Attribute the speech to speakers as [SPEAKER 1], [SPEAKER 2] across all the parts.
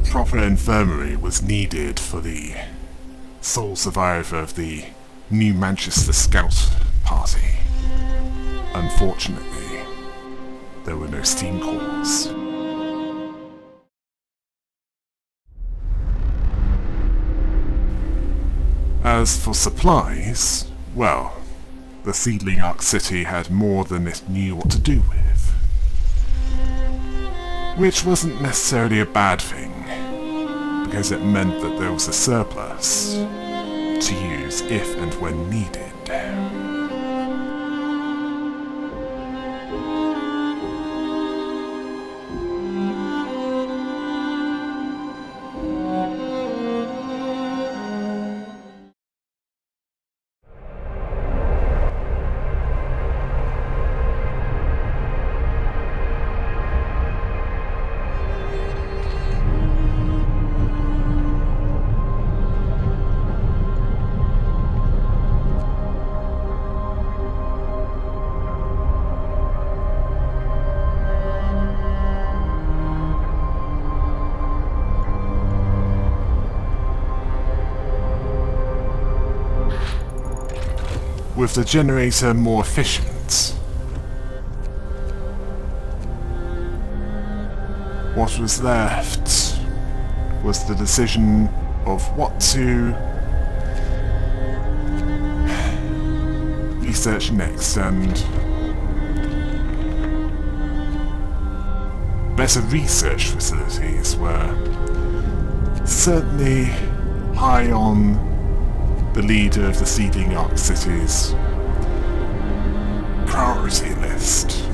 [SPEAKER 1] A proper infirmary was needed for the sole survivor of the New Manchester Scout Party. Unfortunately, there were no steam cores. As for supplies, well, the seedling Ark City had more than it knew what to do with. Which wasn't necessarily a bad thing, because it meant that there was a surplus to use if and when needed. With the generator more efficient, what was left was the decision of what to research next, and better research facilities were certainly high on the leader of the seedling Ark City's priority list.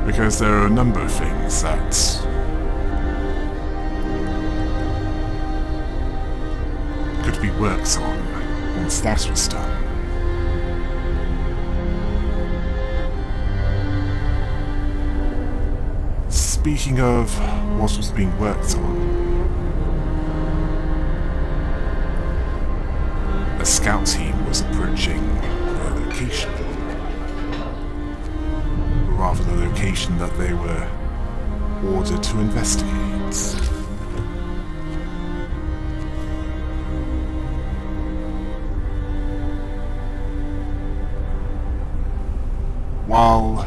[SPEAKER 1] Because there are a number of things that could be worked on once that was done. Speaking of what was being worked on, a scout team was approaching their location. Or rather, the location that they were ordered to investigate. While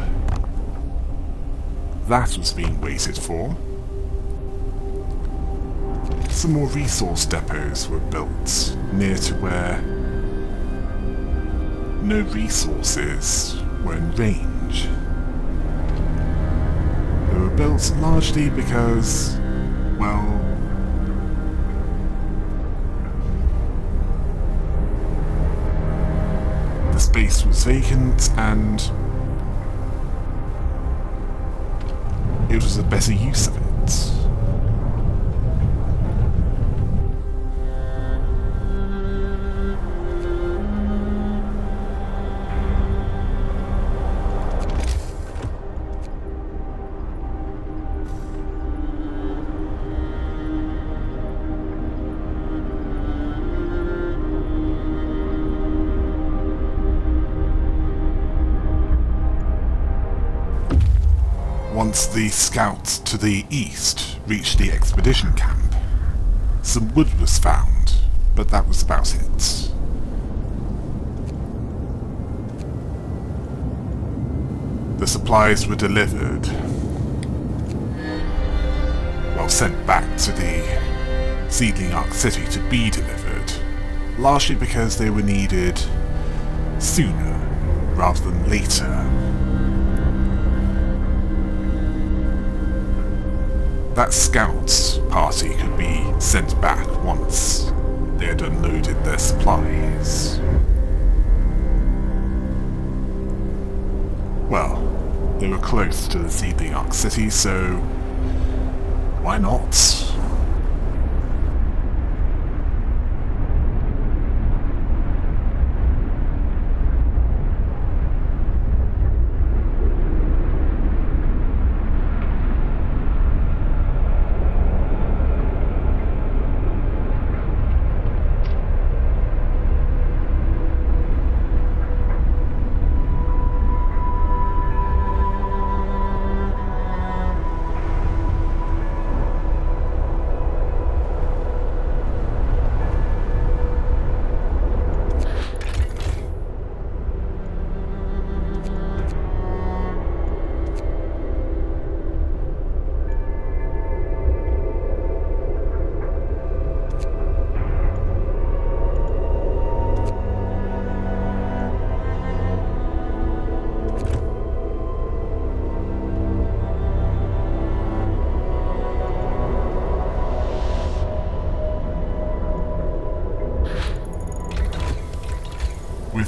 [SPEAKER 1] that was being waited for, some more resource depots were built near to where no resources were in range. They were built largely because, well, the space was vacant and it was a better use of it. Once the scout to the east reached the expedition camp, some wood was found, but that was about it. The supplies were delivered, well, sent back to the seedling Ark City to be delivered, largely because they were needed sooner rather than later. That scout party could be sent back once they had unloaded their supplies. Well, they were close to the seedling Ark City, so why not?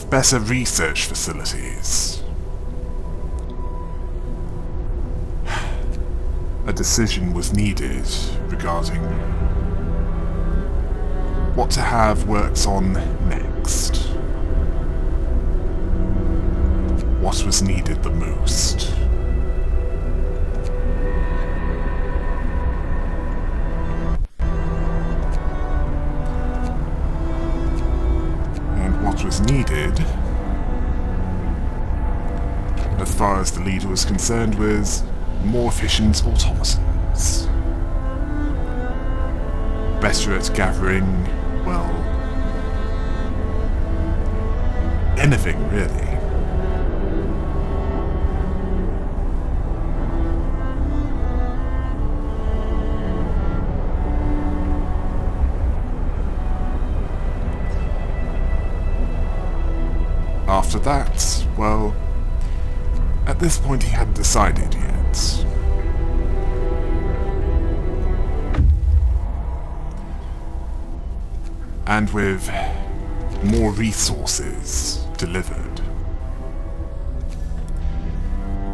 [SPEAKER 1] have better research facilities. A decision was needed regarding what to have works on next. What was needed the most. And what was needed, as far as the leader was concerned, was more efficient automatons. Better at gathering, well, anything really. After that, well, at this point he hadn't decided yet. And with more resources delivered,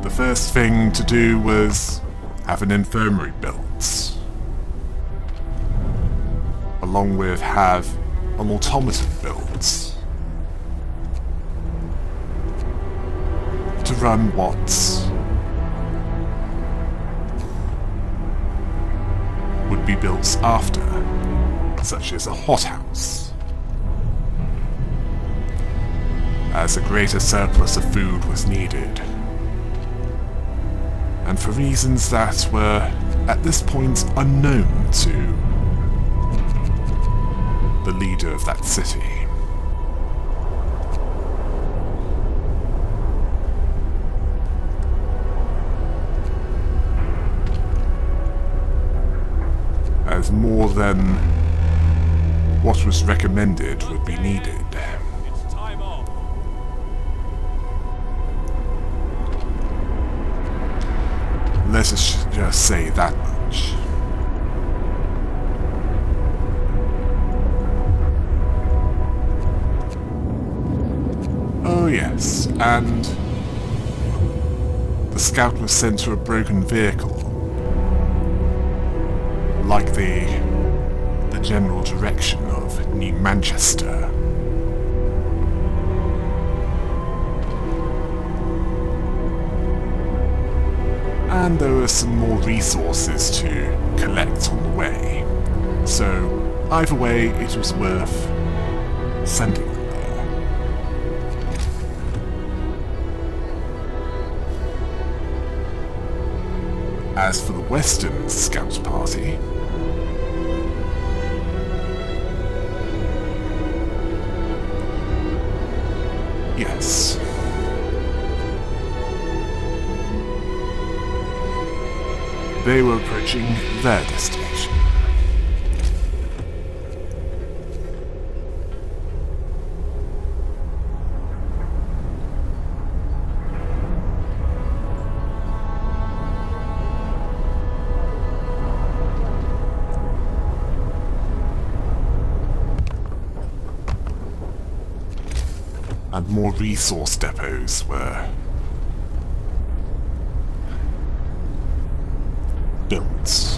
[SPEAKER 1] the first thing to do was have an infirmary built, along with have an automaton built to run what would be built after, such as a hothouse, as a greater surplus of food was needed, and for reasons that were at this point unknown to the leader of that city. As more than what was recommended would be needed.
[SPEAKER 2] It's time off.
[SPEAKER 1] Let us just say that much. Oh yes, and the scout was sent to a broken vehicle, like the general direction of New Manchester. And there were some more resources to collect on the way, so either way it was worth sending them there. As for the Western Scout Party, yes. They were approaching their destination. And more resource depots were built.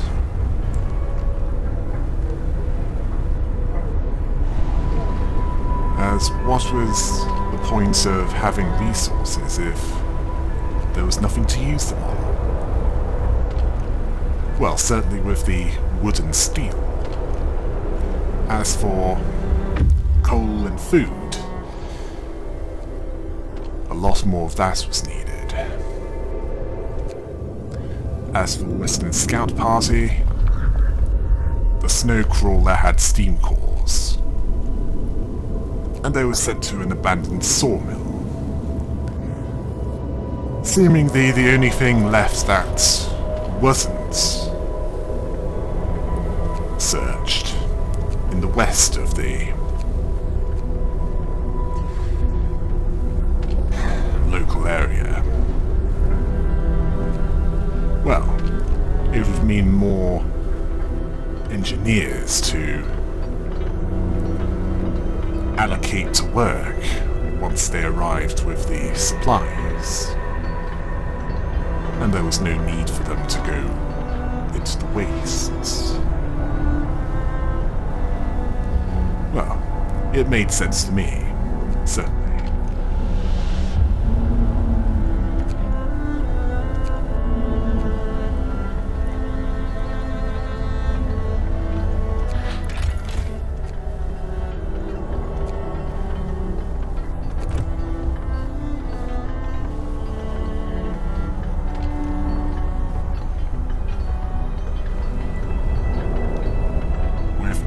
[SPEAKER 1] As what was the point of having resources if there was nothing to use them on? Well, certainly with the wood and steel. As for coal and food, a lot more of that was needed. As for the Western Scout Party, the Snowcrawler had steam cores, and they were sent to an abandoned sawmill. Seemingly the only thing left that wasn't searched in the west of the local area. Well, it would mean more engineers to allocate to work once they arrived with the supplies, and there was no need for them to go into the wastes. Well, it made sense to me, certainly.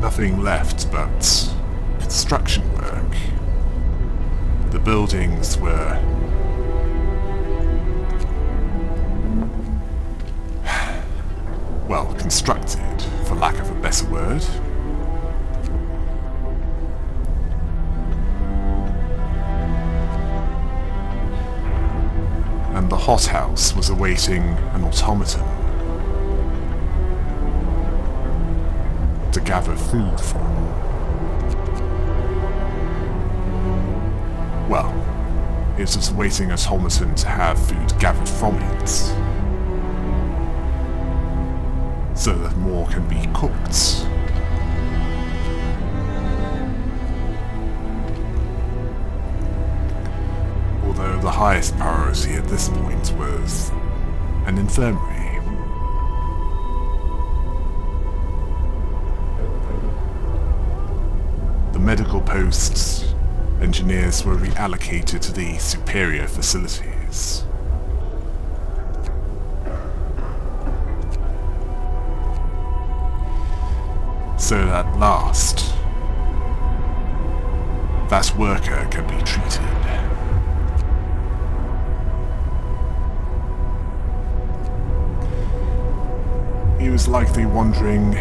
[SPEAKER 1] Nothing left but construction work. The buildings were well constructed, for lack of a better word. And the hothouse was awaiting an automaton to gather food from. Well, it was awaiting an automaton to have food gathered from it, so that more can be cooked. Although the highest priority at this point was an infirmary. Medical posts, engineers were reallocated to the superior facilities. So at last, that worker can be treated. He was likely wondering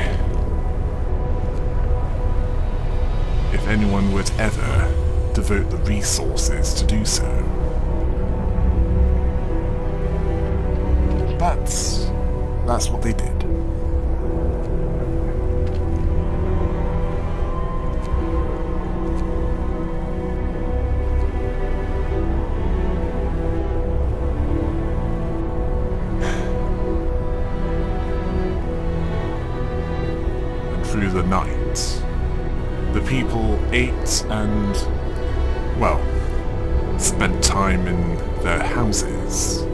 [SPEAKER 1] if anyone would ever devote the resources to do so. But that's what they did. And through the night, the people ate and, well, spent time in their houses,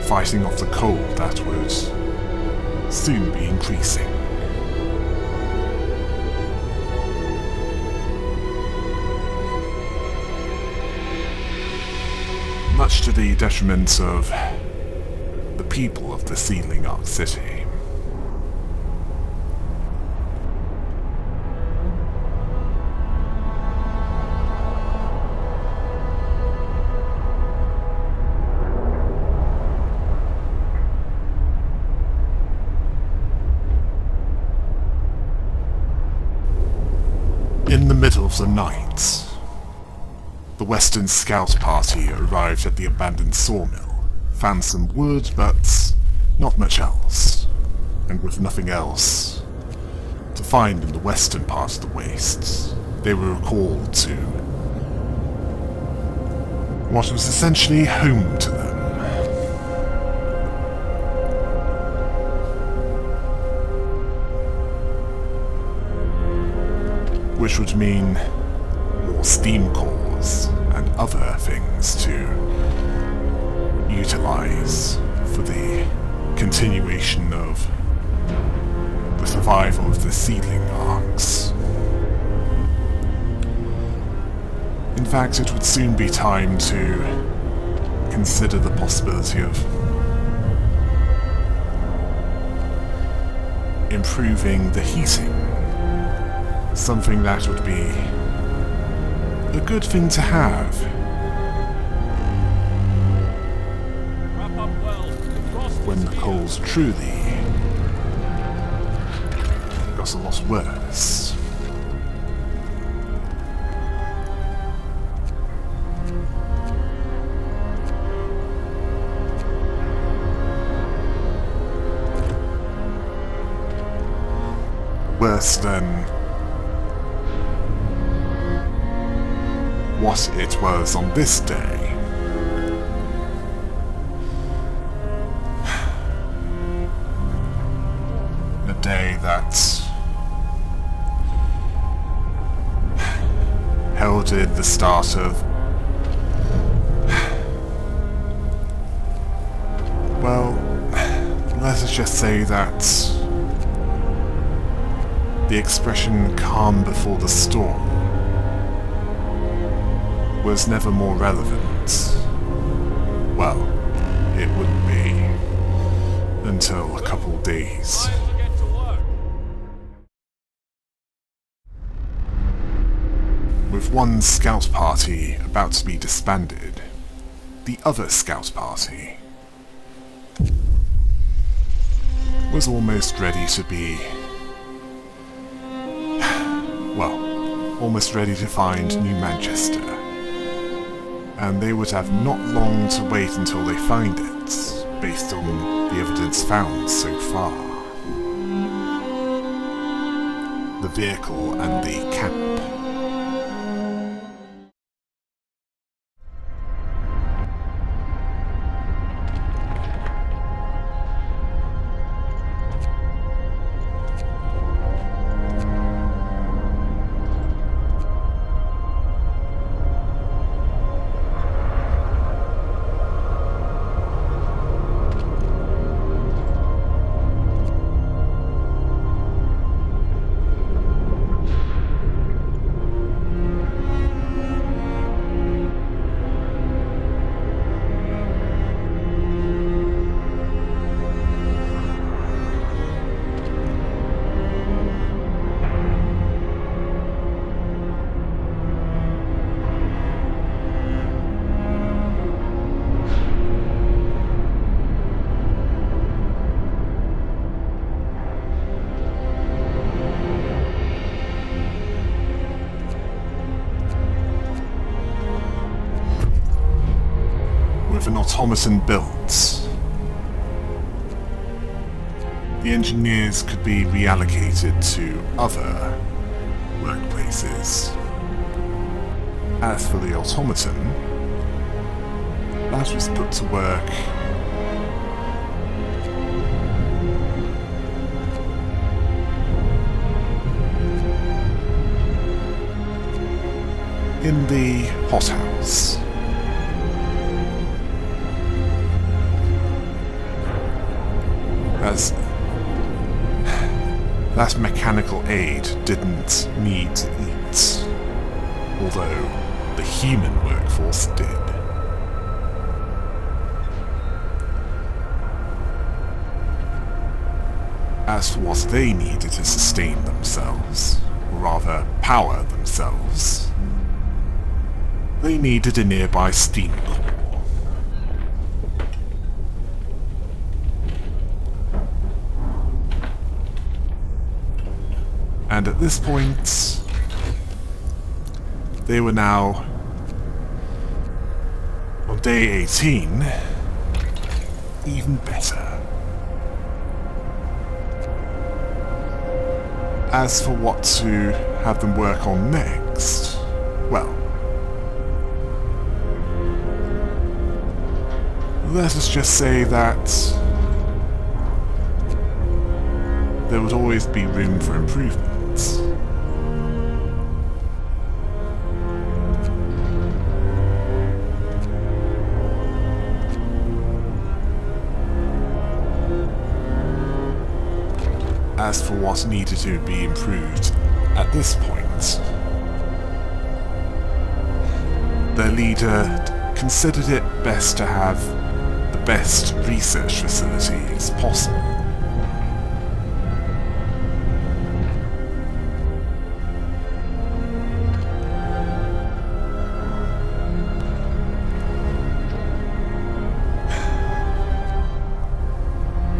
[SPEAKER 1] fighting off the cold that would soon be increasing. Much to the detriment of the people of the seedling Ark City. In the middle of the night, the Western Scout Party arrived at the abandoned sawmill, found some wood, but not much else. And with nothing else to find in the western part of the wastes, they were recalled to what was essentially home to them. Which would mean more steam cores and other things to utilize for the continuation of the survival of the seedling Arks. In fact, it would soon be time to consider the possibility of improving the heating. Something that would be a good thing to have.
[SPEAKER 2] Wrap up well.
[SPEAKER 1] When the coals truly got a lot worse. Worse than what it was on this day. A day that heralded the start of, well, let us just say that the expression calm before the storm was never more relevant. Well, it wouldn't be until a couple days.
[SPEAKER 2] Time to get to work.
[SPEAKER 1] With one scout party about to be disbanded, the other scout party was almost ready to be, well, almost ready to find New Manchester. And they would have not long to wait until they find it, based on the evidence found so far. The vehicle and the camp. With an automaton built, the engineers could be reallocated to other workplaces. As for the automaton, that was put to work in the hothouse. As that mechanical aid didn't need to eat, although the human workforce did. As for what they needed to sustain themselves, or rather power themselves, they needed a nearby steam core. And at this point, they were now on day 18, even better. As for what to have them work on next, well, let us just say that there would always be room for improvement. As for what needed to be improved at this point, their leader considered it best to have the best research facilities possible.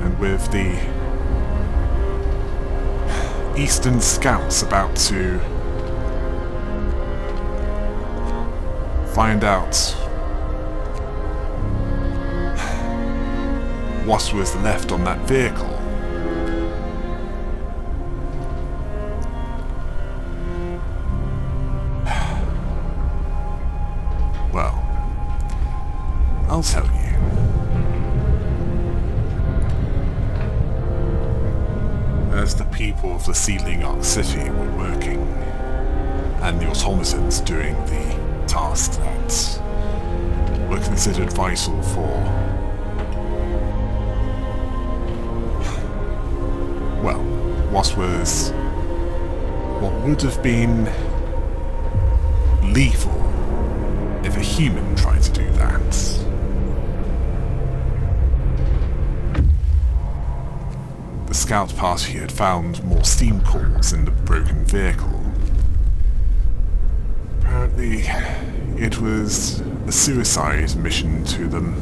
[SPEAKER 1] And with the Eastern Scouts about to find out what was left on that vehicle, I'll tell you. As the people of the seedling Arks City were working, and the automatons doing the tasks that were considered vital for, well, what would have been lethal if a human tried to do that. The scout party had found more steam cores in the broken vehicle. Apparently, it was a suicide mission to them.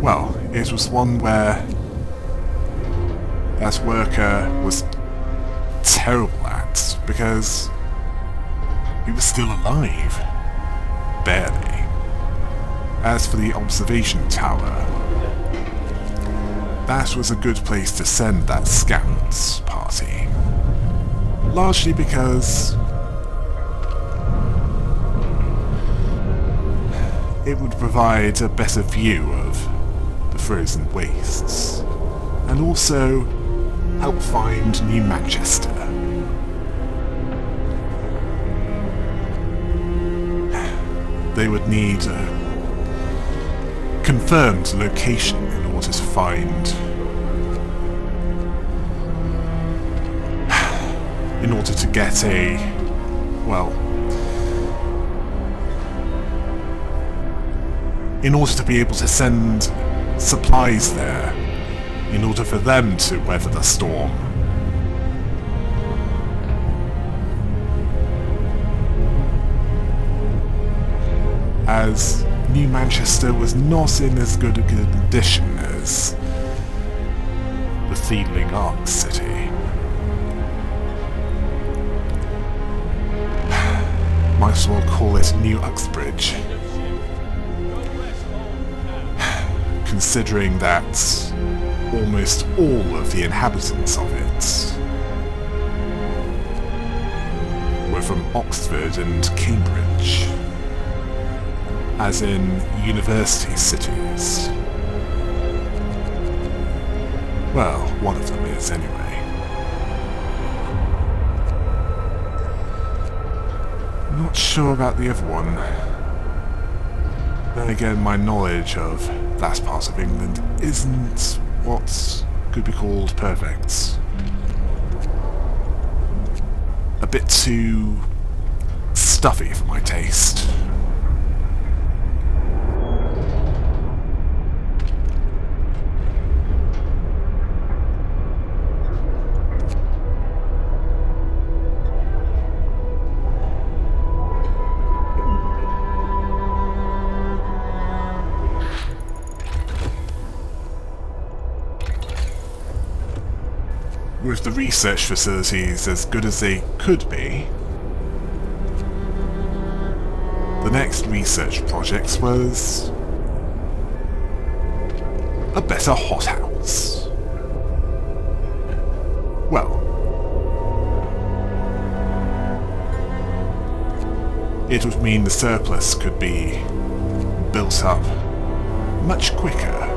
[SPEAKER 1] Well, it was one where that worker was terrible at, because he was still alive. Barely. As for the observation tower, that was a good place to send that scouts party. Largely because it would provide a better view of the frozen wastes, and also help find New Manchester. They would need a confirmed location in order to find... in order to get a... well... in order to be able to send supplies there, in order for them to weather the storm. As New Manchester was not in as good a condition as the seedling Arks City. Might as well call it New Uxbridge. Considering that almost all of the inhabitants of it were from Oxford and Cambridge, as in university cities. Well, one of them is anyway. Not sure about the other one. Then again, my knowledge of that part of England isn't what could be called perfect. A bit too stuffy for my taste. With the research facilities as good as they could be, the next research project was a better hothouse. Well, it would mean the surplus could be built up much quicker.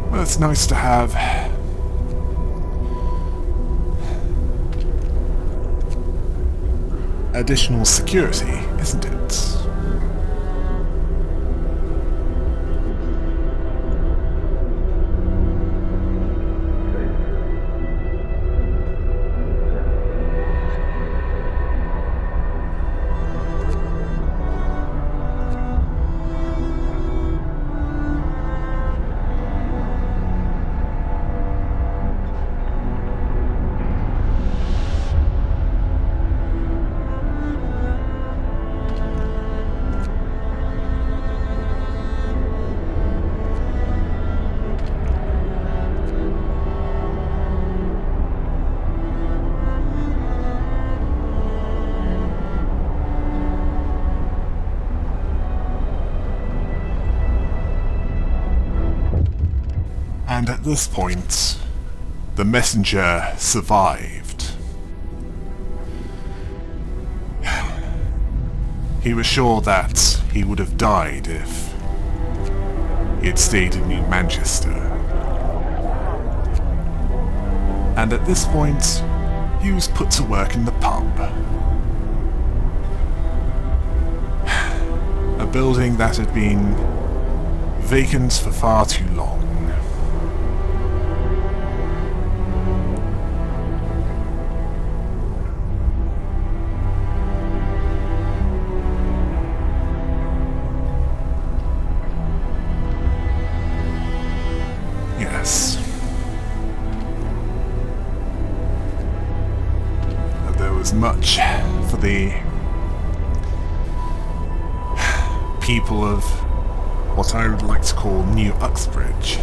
[SPEAKER 1] Well, it's nice to have additional security, isn't it? And at this point, the messenger survived. He was sure that he would have died if he had stayed in New Manchester. And at this point, he was put to work in the pub. A building that had been vacant for far too long. Yes. There was much for the people of what I would like to call New Uxbridge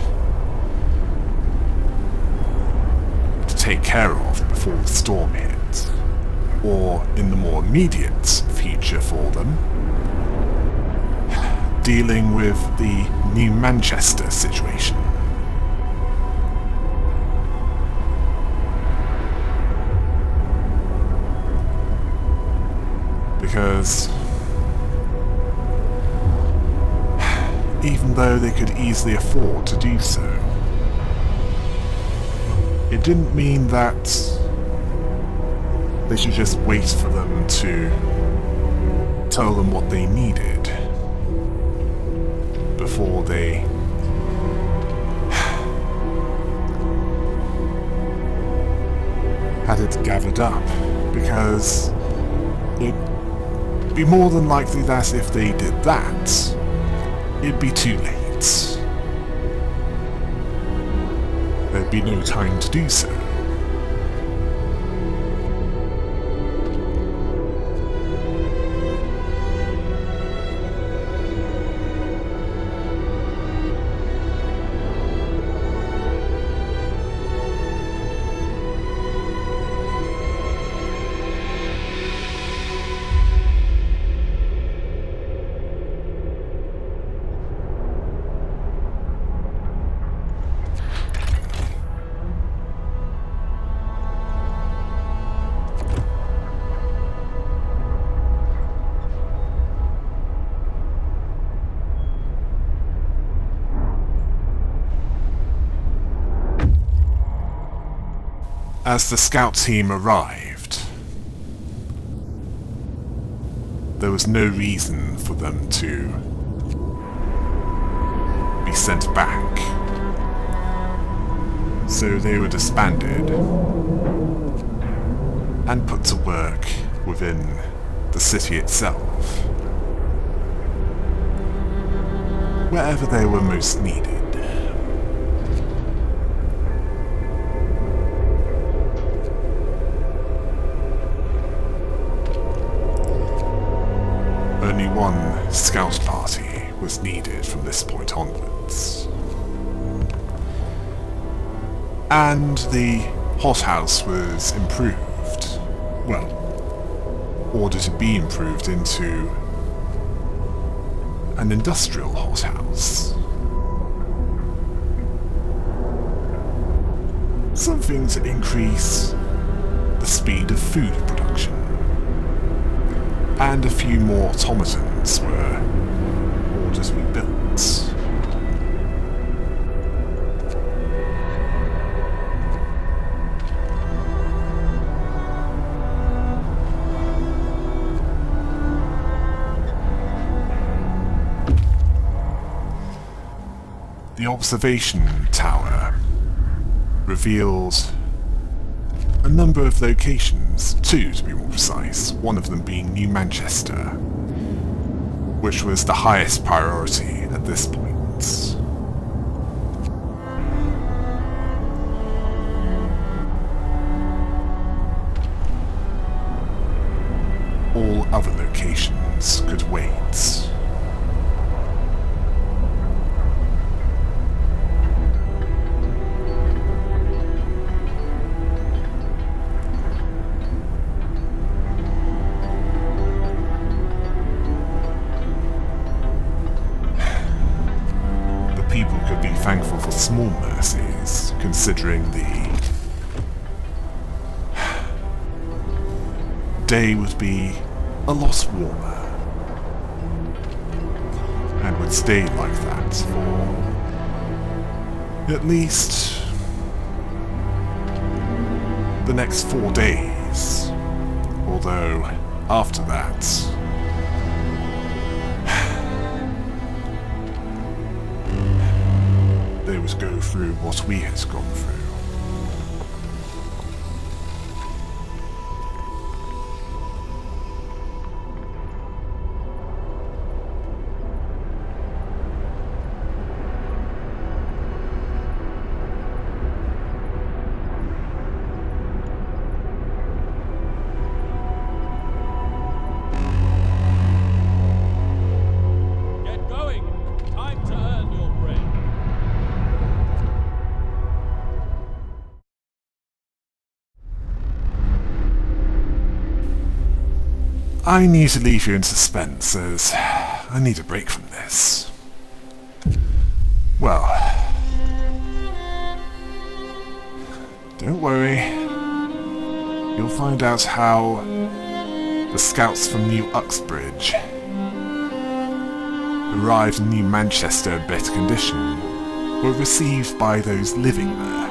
[SPEAKER 1] to take care of before the storm hit, or in the more immediate future for them, dealing with the New Manchester situation. Because even though they could easily afford to do so, it didn't mean that they should just wait for them to tell them what they needed before they had it gathered up, because it'd be more than likely that if they did that, it'd be too late. There'd be no time to do so. As the scout team arrived, there was no reason for them to be sent back. So they were disbanded and put to work within the city itself, wherever they were most needed. Only one scout party was needed from this point onwards. And the hothouse was improved. Well, ordered to be improved into an industrial hothouse. Something to increase the speed of food production. And a few more automatons were ordered to be built. The observation tower revealed a number of locations, two to be more precise, one of them being New Manchester, which was the highest priority at this point. All other locations could wait. People could be thankful for small mercies, considering the day would be a lot warmer, and would stay like that for at least the next 4 days. Although, after that, they would go through what we had gone through.
[SPEAKER 2] Get going! Time to earn your bread.
[SPEAKER 1] I need to leave you in suspense, as I need a break from this. Well, don't worry. You'll find out how the scouts from New Uxbridge arrived in New Manchester in better condition were received by those living there.